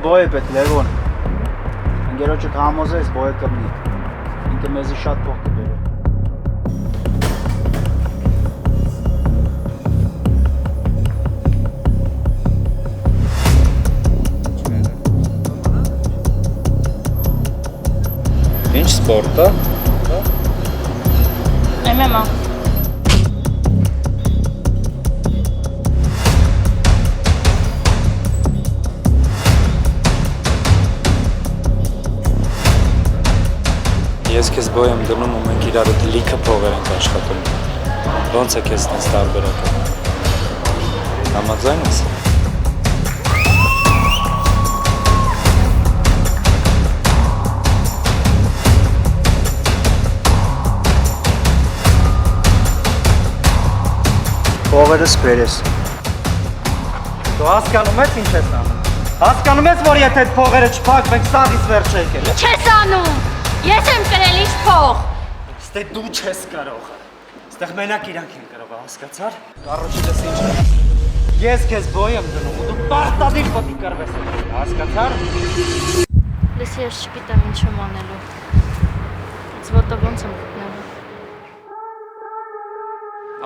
բոյ է պետք, Լևոն։ Ընկերոջը կհամոզե ես բոյը կմնի։ Ինքը մեզի շատ փող կբերի։ Ինչ սպորտ է։ MMA։ Ես քեզ բոյ եմ դնում ու մենք իրար հետ լիքը փողեր ենք աշխատում։ Ոնց է քեզ տես տարբերակը։ Համաձայն ես։ Փողերս բերես։ Դու հասկանում ես ինչ ես անում։ Հասկանում ես, որ եթե այդ փողերը չփակվենք, սաղից վերջ է եկել։ Չես անում։ Ես եմ կրել ինչ փող։ Ստե դու չես կարող։ Ստեղ մենակ իրանք են կարող, հասկացար։ Կարոջիլս ինչ է։ Ես քեզ բոյ եմ դնում ու դու պարտադիր պիտի կռվես, հասկացար։ Լսի, ես չգիտեմ ինչ եմ անելու։ Այս ոտը ոնց եմ գտնելու։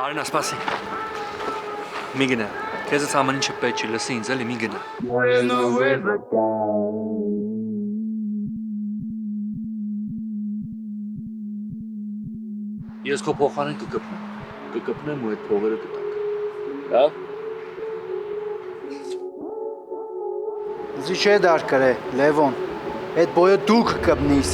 Արինա, սպասի։ Մի գնա։ Քեզ այս ամեն ինչը պետք չի, լսի ինձ էլի մի գնա։ Ես քո փոխանեն կկպնեմ ու այդ փողերը կտանք։ Լավ։ Զի չէ դար կրե, Լևոն։ Այդ բոյը դուք կմնիս։